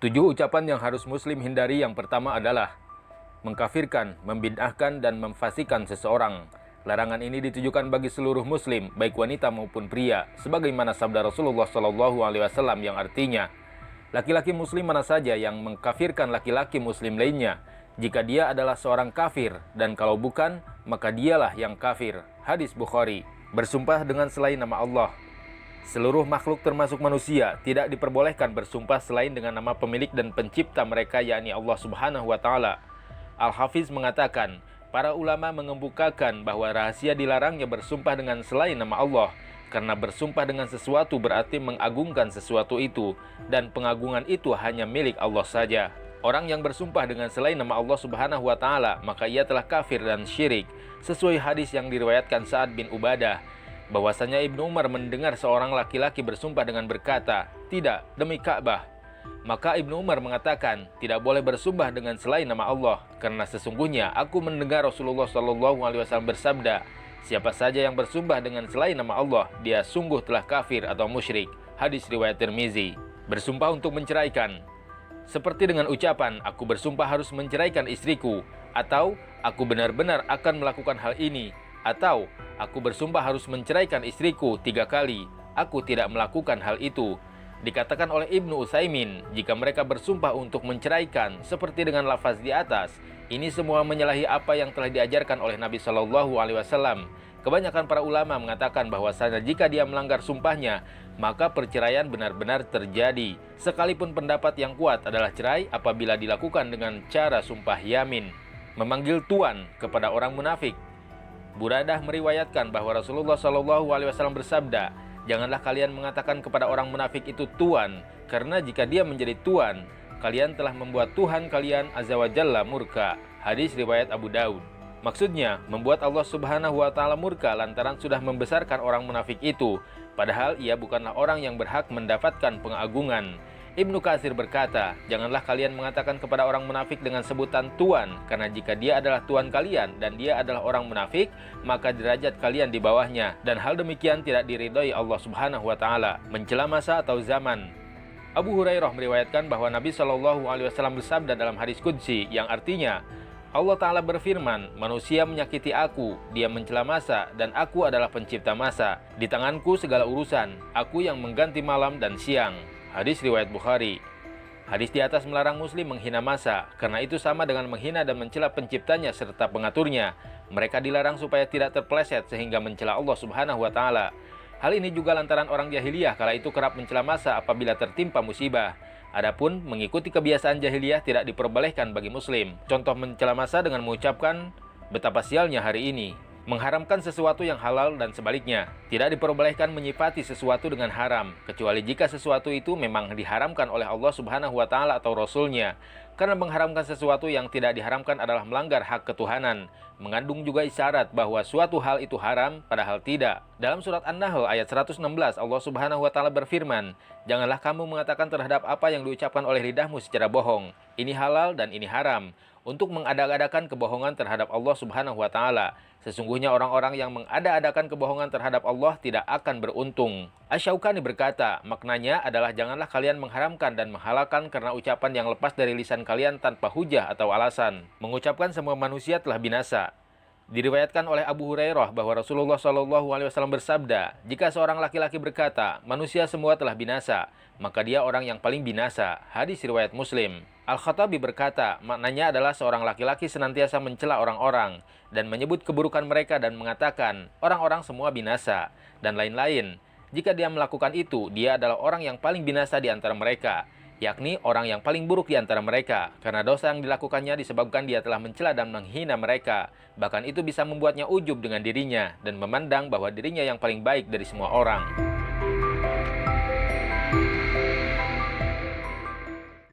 7 ucapan yang harus muslim hindari. Yang pertama adalah mengkafirkan, membid'ahkan, dan memfasikan seseorang. Larangan ini ditujukan bagi seluruh muslim, baik wanita maupun pria, sebagaimana sabda Rasulullah SAW yang artinya, laki-laki muslim mana saja yang mengkafirkan laki-laki muslim lainnya, jika dia adalah seorang kafir, dan kalau bukan, maka dialah yang kafir. Hadis Bukhari. Bersumpah dengan selain nama Allah. Seluruh makhluk termasuk manusia tidak diperbolehkan bersumpah selain dengan nama pemilik dan pencipta mereka, yakni Allah Subhanahu wa Ta'ala. Al-Hafiz mengatakan, para ulama mengemukakan bahwa rahasia dilarangnya bersumpah dengan selain nama Allah, karena bersumpah dengan sesuatu berarti mengagungkan sesuatu itu, dan pengagungan itu hanya milik Allah saja. Orang yang bersumpah dengan selain nama Allah Subhanahu wa Ta'ala, maka ia telah kafir dan syirik, sesuai hadis yang diriwayatkan Sa'ad bin Ubadah, bahwasanya Ibnu Umar mendengar seorang laki-laki bersumpah dengan berkata, "Tidak, demi Ka'bah." Maka Ibnu Umar mengatakan, tidak boleh bersumpah dengan selain nama Allah, karena sesungguhnya aku mendengar Rasulullah SAW bersabda, siapa saja yang bersumpah dengan selain nama Allah, dia sungguh telah kafir atau musyrik. Hadis riwayat Tirmizi. Bersumpah untuk menceraikan, seperti dengan ucapan, aku bersumpah harus menceraikan istriku, atau aku benar-benar akan melakukan hal ini, atau aku bersumpah harus menceraikan istriku 3 kali, aku tidak melakukan hal itu. Dikatakan oleh Ibnu Utsaimin, jika mereka bersumpah untuk menceraikan seperti dengan lafaz di atas, ini semua menyalahi apa yang telah diajarkan oleh Nabi Shallallahu Alaihi Wasallam. Kebanyakan para ulama mengatakan bahwasanya jika dia melanggar sumpahnya, maka perceraian benar-benar terjadi. Sekalipun pendapat yang kuat adalah cerai apabila dilakukan dengan cara sumpah yamin. Memanggil tuan kepada orang munafik. Buradah meriwayatkan bahwa Rasulullah SAW bersabda, janganlah kalian mengatakan kepada orang munafik itu tuan, karena jika dia menjadi tuan, kalian telah membuat Tuhan kalian Azza wa Jalla murka. Hadis riwayat Abu Daud. Maksudnya, membuat Allah Subhanahu wa Ta'ala murka lantaran sudah membesarkan orang munafik itu, padahal ia bukanlah orang yang berhak mendapatkan pengagungan. Ibnu Katsir berkata, janganlah kalian mengatakan kepada orang munafik dengan sebutan tuan, karena jika dia adalah tuan kalian dan dia adalah orang munafik, maka derajat kalian di bawahnya, dan hal demikian tidak diridhoi Allah Subhanahu wa Ta'ala. Mencela masa atau zaman. Abu Hurairah meriwayatkan bahwa Nabi SAW bersabda dalam hadis qudsi yang artinya, Allah Ta'ala berfirman, manusia menyakiti aku, dia mencela masa, dan aku adalah pencipta masa. Di tanganku segala urusan, aku yang mengganti malam dan siang. Hadis riwayat Bukhari. Hadis di atas melarang muslim menghina masa, karena itu sama dengan menghina dan mencela penciptanya serta pengaturnya. Mereka dilarang supaya tidak terpeleset sehingga mencela Allah Subhanahu wa Ta'ala. Hal ini juga lantaran orang jahiliyah kala itu kerap mencela masa apabila tertimpa musibah. Adapun mengikuti kebiasaan jahiliyah tidak diperbolehkan bagi muslim. Contoh mencela masa dengan mengucapkan, betapa sialnya hari ini. Mengharamkan sesuatu yang halal dan sebaliknya. Tidak diperbolehkan menyifati sesuatu dengan haram, kecuali jika sesuatu itu memang diharamkan oleh Allah Subhanahu wa Ta'ala atau Rasulnya. Karena mengharamkan sesuatu yang tidak diharamkan adalah melanggar hak ketuhanan. Mengandung juga isyarat bahwa suatu hal itu haram, padahal tidak. Dalam surat An-Nahl ayat 116, Allah Subhanahu wa Ta'ala berfirman, janganlah kamu mengatakan terhadap apa yang diucapkan oleh lidahmu secara bohong. Ini halal dan ini haram. Untuk mengada-adakan kebohongan terhadap Allah Subhanahu wa Ta'ala. Sesungguhnya orang-orang yang mengada-adakan kebohongan terhadap Allah tidak akan beruntung. Asy-Syaukani berkata, maknanya adalah janganlah kalian mengharamkan dan menghalalkan karena ucapan yang lepas dari lisan kalian tanpa hujah atau alasan. Mengucapkan semua manusia telah binasa. Diriwayatkan oleh Abu Hurairah bahwa Rasulullah SAW bersabda, jika seorang laki-laki berkata, manusia semua telah binasa, maka dia orang yang paling binasa. Hadis riwayat Muslim. Al-Khattabi berkata, maknanya adalah seorang laki-laki senantiasa mencela orang-orang dan menyebut keburukan mereka dan mengatakan, orang-orang semua binasa, dan lain-lain. Jika dia melakukan itu, dia adalah orang yang paling binasa di antara mereka, yakni orang yang paling buruk di antara mereka, karena dosa yang dilakukannya disebabkan dia telah mencela dan menghina mereka. Bahkan itu bisa membuatnya ujub dengan dirinya dan memandang bahwa dirinya yang paling baik dari semua orang.